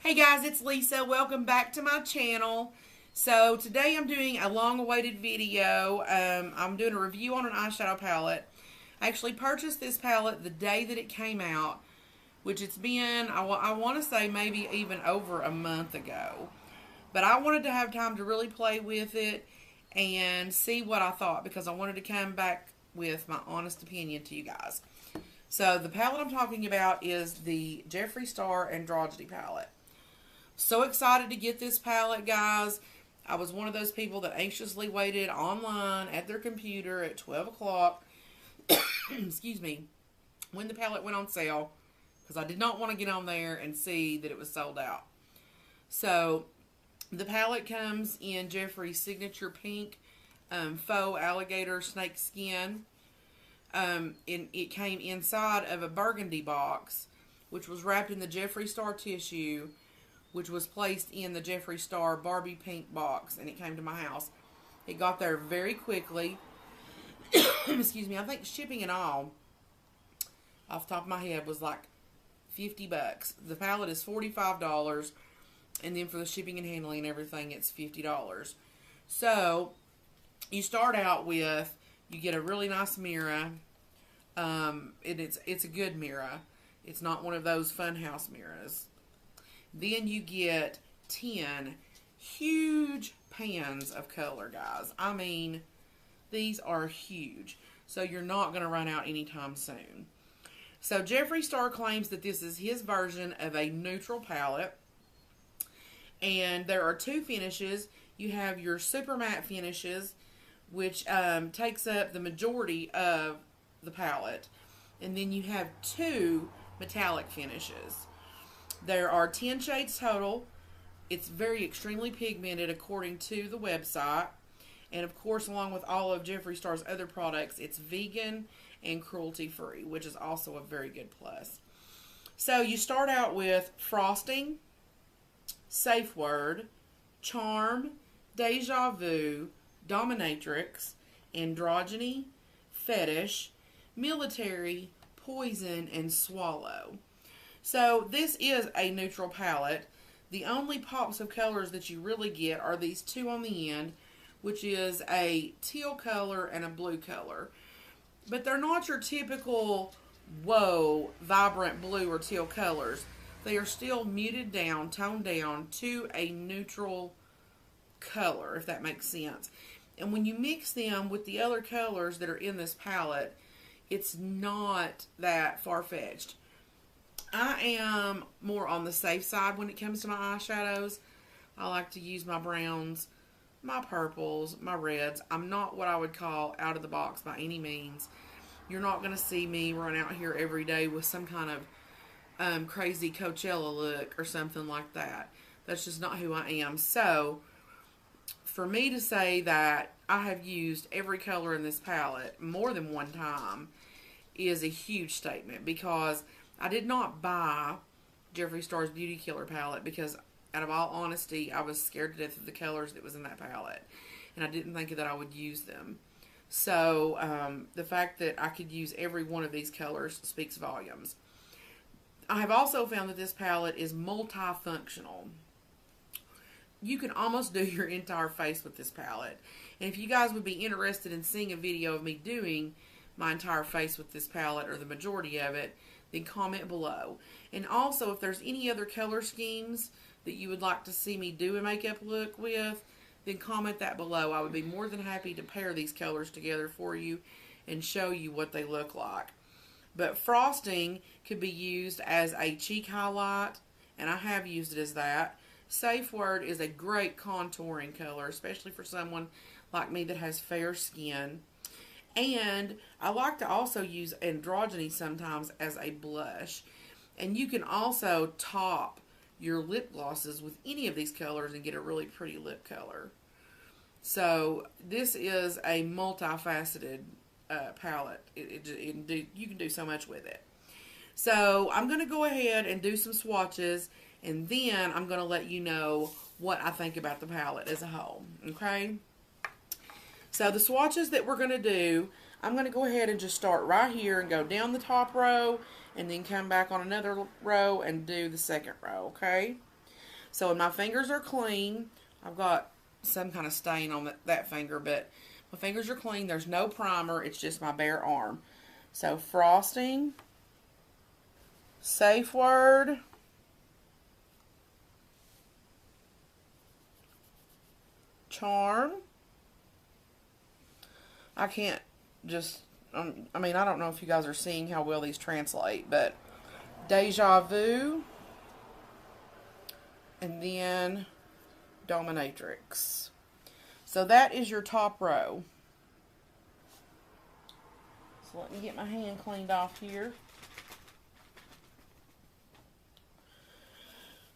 Hey guys, it's Lisa. Welcome back to my channel. So today I'm doing a long-awaited video. I'm doing a review on an eyeshadow palette. I actually purchased this palette the day that it came out, which it's been, I want to say maybe even over a month ago. But I wanted to have time to really play with it and see what I thought because I wanted to come back with my honest opinion to you guys. So the palette I'm talking about is the Jeffree Star Androgyny palette. So excited to get this palette, guys. I was one of those people that anxiously waited online at their computer at 12 o'clock, excuse me, when the palette went on sale, because I did not want to get on there and see that it was sold out. So, the palette comes in Jeffree's signature pink faux alligator snake skin. It came inside of a burgundy box, which was wrapped in the Jeffree Star tissue, which was placed in the Jeffree Star Barbie pink box, and it came to my house. It got there very quickly. Excuse me, I think shipping and all, off the top of my head, was like 50 bucks. The palette is $45, and then for the shipping and handling and everything, it's $50. So, you start out with, you get a really nice mirror. It's a good mirror. It's not one of those funhouse mirrors. Then you get 10 huge pans of color, guys. I mean, these are huge. So you're not going to run out anytime soon. So Jeffree Star claims that this is his version of a neutral palette. And there are two finishes. You have your super matte finishes, which takes up the majority of the palette. And then you have two metallic finishes. There are 10 shades total. It's very extremely pigmented according to the website. And of course, along with all of Jeffree Star's other products, it's vegan and cruelty free, which is also a very good plus. So you start out with frosting, safe word, charm, deja vu, dominatrix, androgyny, fetish, military, poison, and swallow. So this is a neutral palette. The only pops of colors that you really get are these two on the end, which is a teal color and a blue color. But they're not your typical, whoa, vibrant blue or teal colors. They are still muted down, toned down to a neutral color, if that makes sense. And when you mix them with the other colors that are in this palette, it's not that far-fetched. I am more on the safe side when it comes to my eyeshadows. I like to use my browns, my purples, my reds. I'm not what I would call out of the box by any means. You're not going to see me run out here every day with some kind of crazy Coachella look or something like that. That's just not who I am. So, for me to say that I have used every color in this palette more than one time is a huge statement, because I did not buy Jeffree Star's Beauty Killer palette because, out of all honesty, I was scared to death of the colors that was in that palette. And I didn't think that I would use them. So, the fact that I could use every one of these colors speaks volumes. I have also found that this palette is multifunctional. You can almost do your entire face with this palette. And if you guys would be interested in seeing a video of me doing my entire face with this palette, or the majority of it, then comment below. And also, if there's any other color schemes that you would like to see me do a makeup look with, then comment that below. I would be more than happy to pair these colors together for you and show you what they look like. But frosting could be used as a cheek highlight, and I have used it as that. Safe word is a great contouring color, especially for someone like me that has fair skin. And I like to also use androgyny sometimes as a blush. And you can also top your lip glosses with any of these colors and get a really pretty lip color. So this is a multifaceted palette. You can do so much with it. So I'm going to go ahead and do some swatches, and then I'm going to let you know what I think about the palette as a whole. Okay? So the swatches that we're going to do, I'm going to go ahead and just start right here and go down the top row and then come back on another row and do the second row, okay? So when my fingers are clean, I've got some kind of stain on that finger, but my fingers are clean. There's no primer. It's just my bare arm. So frosting, safe word, charm. I can't just, I mean, I don't know if you guys are seeing how well these translate, but deja vu, and then dominatrix. So that is your top row. So let me get my hand cleaned off here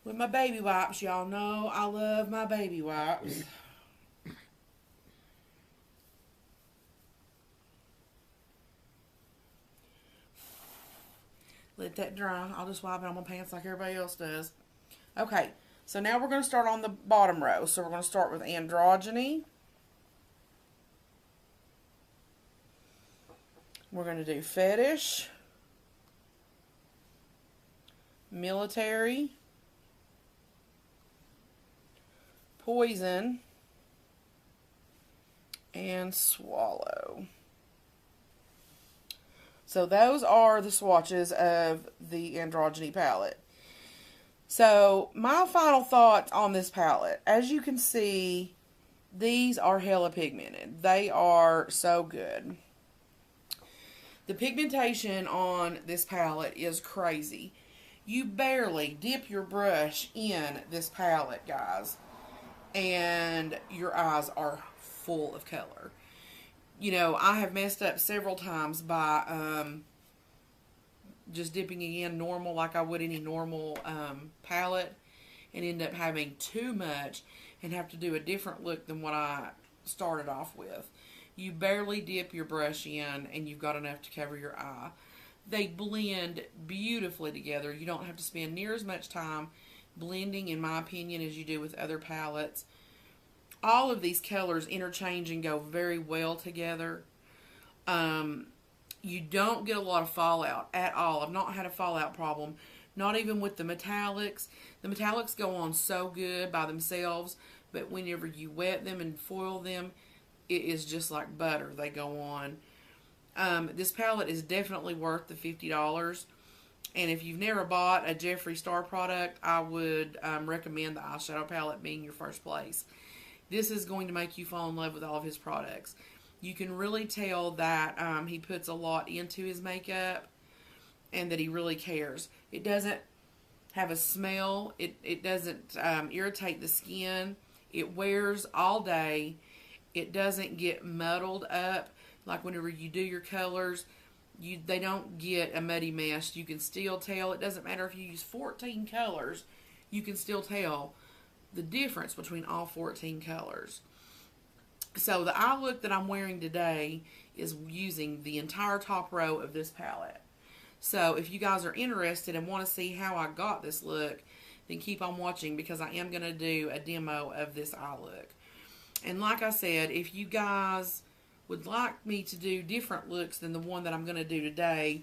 with my baby wipes. Y'all know I love my baby wipes. Let that dry. I'll just wipe it on my pants like everybody else does. Okay, so now we're going to start on the bottom row. So we're going to start with Androgyny. We're going to do Fetish, Military, Poison, and Swallow. So those are the swatches of the Androgyny palette. So my final thoughts on this palette. As you can see, these are hella pigmented. They are so good. The pigmentation on this palette is crazy. You barely dip your brush in this palette, guys, and your eyes are full of color. You know, I have messed up several times by just dipping in normal like I would any normal palette, and end up having too much and have to do a different look than what I started off with. You barely dip your brush in and you've got enough to cover your eye. They blend beautifully together. You don't have to spend near as much time blending, in my opinion, as you do with other palettes. All of these colors interchange and go very well together. You don't get a lot of fallout at all. I've not had a fallout problem. Not even with the metallics. The metallics go on so good by themselves, but whenever you wet them and foil them, it is just like butter. They go on. This palette is definitely worth the $50. And if you've never bought a Jeffree Star product, I would recommend the eyeshadow palette being your first place. This is going to make you fall in love with all of his products. You can really tell that he puts a lot into his makeup and that he really cares. It doesn't have a smell. It doesn't irritate the skin. It wears all day. It doesn't get muddled up. Like whenever you do your colors, they don't get a muddy mess. You can still tell. It doesn't matter if you use 14 colors. You can still tell the difference between all 14 colors. So the eye look that I'm wearing today is using the entire top row of this palette. So if you guys are interested and want to see how I got this look, then keep on watching, because I am going to do a demo of this eye look. And like I said, if you guys would like me to do different looks than the one that I'm going to do today,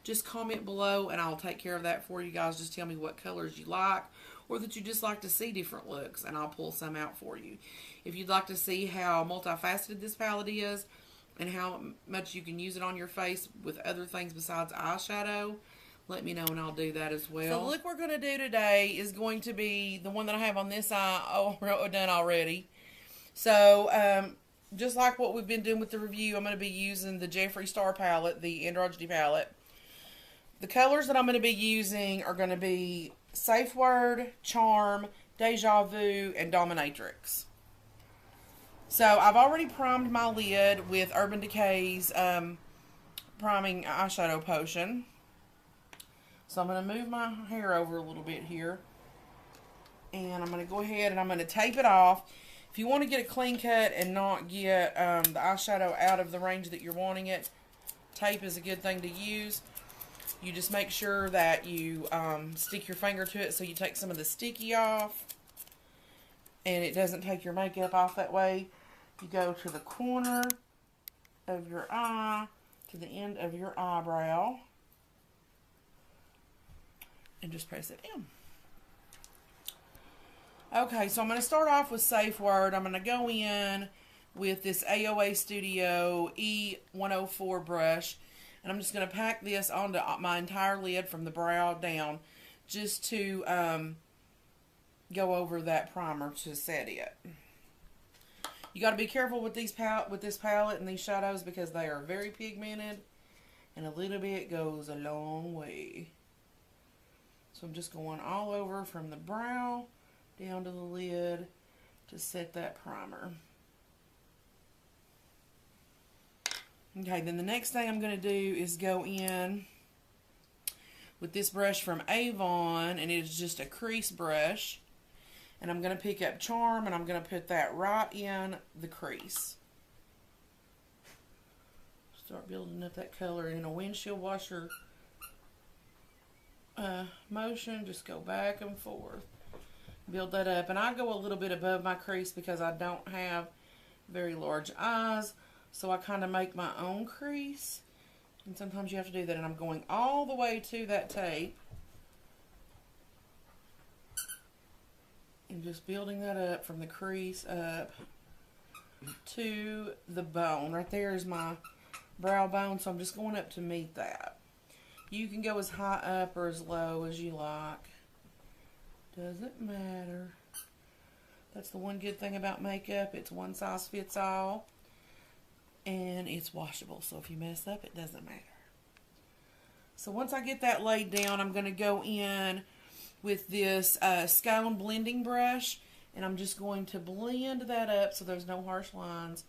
just comment below and I'll take care of that for you guys. Just tell me what colors you like, or that you just like to see different looks, and I'll pull some out for you. If you'd like to see how multifaceted this palette is and how much you can use it on your face with other things besides eyeshadow, let me know and I'll do that as well. So the look we're going to do today is going to be the one that I have on this eye done already. So just like what we've been doing with the review, I'm going to be using the Jeffree Star palette, the Androgyny palette. The colors that I'm going to be using are going to be Safe Word, Charm, Deja Vu, and Dominatrix. So I've already primed my lid with Urban Decay's priming eyeshadow potion. So I'm going to move my hair over a little bit here. And I'm going to go ahead and I'm going to tape it off. If you want to get a clean cut and not get the eyeshadow out of the range that you're wanting it, tape is a good thing to use. You just make sure that you stick your finger to it so you take some of the sticky off. And it doesn't take your makeup off that way. You go to the corner of your eye, to the end of your eyebrow, and just press it in. Okay, so I'm going to start off with Safe Word. I'm going to go in with this AOA Studio E104 brush. And I'm just going to pack this onto my entire lid from the brow down just to go over that primer to set it. You got to be careful with this palette and these shadows because they are very pigmented. And a little bit goes a long way. So I'm just going all over from the brow down to the lid to set that primer. Okay, then the next thing I'm going to do is go in with this brush from Avon, and it is just a crease brush. And I'm going to pick up Charm, and I'm going to put that right in the crease. Start building up that color in a windshield washer motion. Just go back and forth. Build that up. And I go a little bit above my crease because I don't have very large eyes. So I kind of make my own crease. And sometimes you have to do that. And I'm going all the way to that tape. And just building that up from the crease up to the bone. Right there is my brow bone. So I'm just going up to meet that. You can go as high up or as low as you like. Doesn't matter. That's the one good thing about makeup. It's one size fits all. And it's washable. So if you mess up, it doesn't matter. So once I get that laid down, I'm going to go in with this Scone blending brush. And I'm just going to blend that up so there's no harsh lines.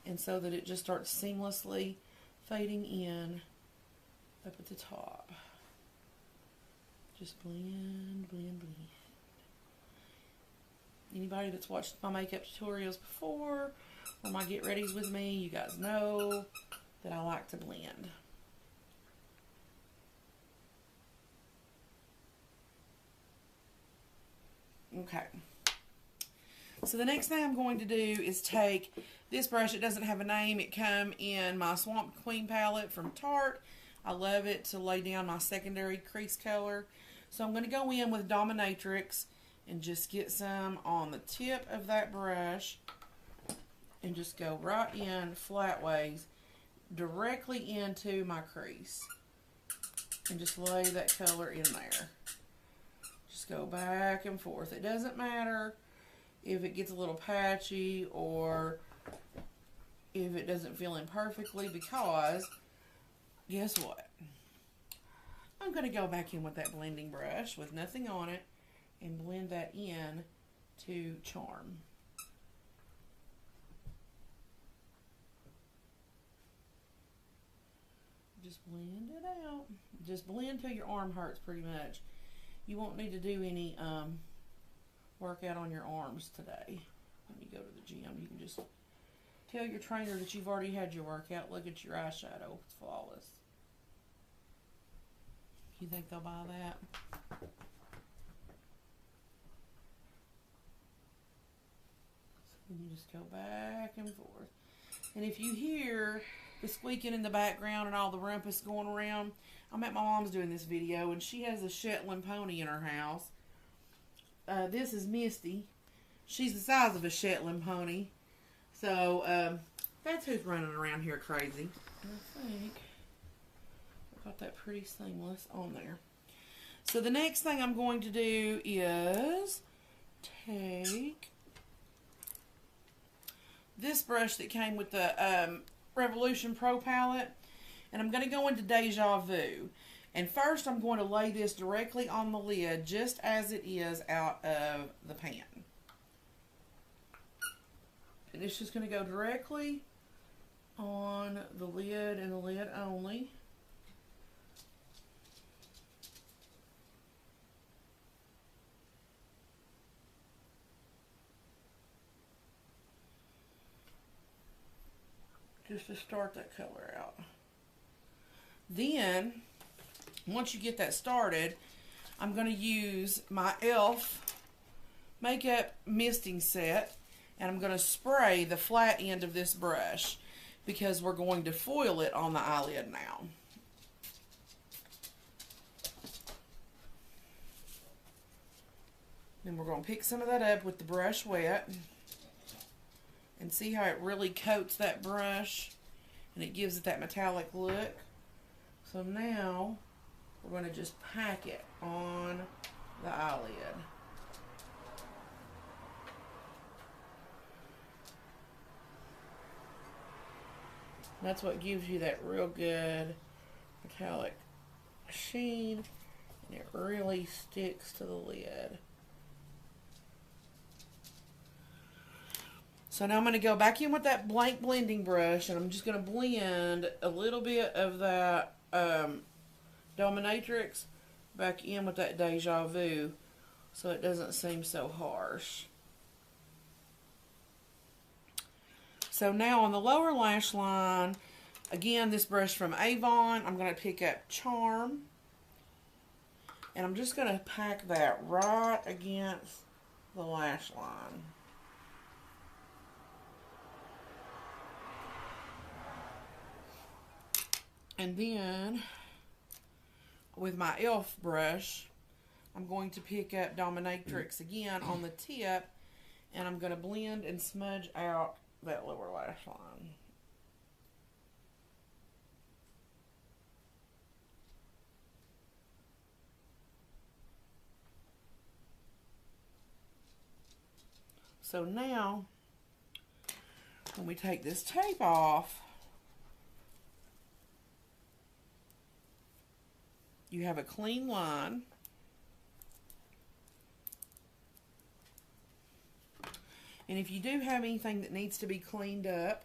And so that it just starts seamlessly fading in up at the top. Just blend, blend, blend. Anybody that's watched my makeup tutorials before or my get readies with me, you guys know that I like to blend. Okay. So the next thing I'm going to do is take this brush. It doesn't have a name. It come in my Swamp Queen palette from Tarte. I love it to lay down my secondary crease color. So I'm going to go in with Dominatrix and just get some on the tip of that brush and just go right in flat ways directly into my crease and just lay that color in there. Just go back and forth. It doesn't matter if it gets a little patchy or if it doesn't fill in perfectly, because guess what? I'm going to go back in with that blending brush with nothing on it and blend that in to Charm. Just blend it out. Just blend till your arm hurts pretty much. You won't need to do any workout on your arms today. When you go to the gym, you can just tell your trainer that you've already had your workout. Look at your eyeshadow. It's flawless. You think they'll buy that? So you just go back and forth. And if you hear the squeaking in the background and all the rumpus going around, I'm at my mom's doing this video, and she has a Shetland pony in her house. This is Misty. She's the size of a Shetland pony. So, that's who's running around here crazy. I think I got that pretty seamless on there. So the next thing I'm going to do is take this brush that came with the Revolution Pro palette, and I'm going to go into Deja Vu. And first I'm going to lay this directly on the lid just as it is out of the pan. And it's just going to go directly on the lid and the lid only. Just to start that color out. Then, once you get that started, I'm going to use my e.l.f. makeup misting set, and I'm going to spray the flat end of this brush because we're going to foil it on the eyelid now. Then we're going to pick some of that up with the brush wet. And see how it really coats that brush. And it gives it that metallic look. So now, we're going to just pack it on the eyelid. That's what gives you that real good metallic sheen, and it really sticks to the lid. So now I'm going to go back in with that blank blending brush, and I'm just going to blend a little bit of that Dominatrix back in with that Deja Vu so it doesn't seem so harsh. So now on the lower lash line, again, this brush from Avon, I'm going to pick up Charm. And I'm just going to pack that right against the lash line. And then, with my e.l.f. brush, I'm going to pick up Dominatrix again on the tip. And I'm going to blend and smudge out that lower lash line. So now, when we take this tape off, you have a clean line. And if you do have anything that needs to be cleaned up,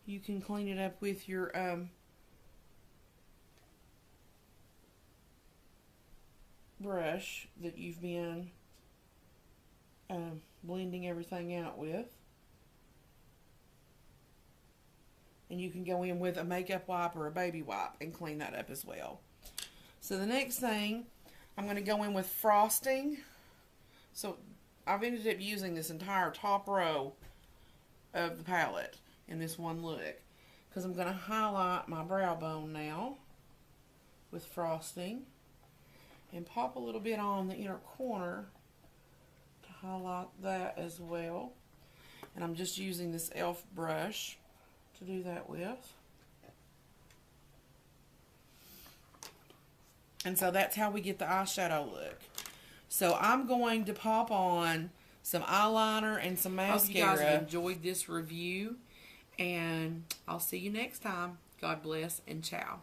you can clean it up with your brush that you've been blending everything out with. And you can go in with a makeup wipe or a baby wipe and clean that up as well. So the next thing, I'm going to go in with frosting. So I've ended up using this entire top row of the palette in this one look, because I'm going to highlight my brow bone now with frosting and pop a little bit on the inner corner to highlight that as well. And I'm just using this e.l.f. brush to do that with. And so that's how we get the eyeshadow look. So I'm going to pop on some eyeliner and some mascara. Hope you guys have enjoyed this review, and I'll see you next time. God bless and ciao.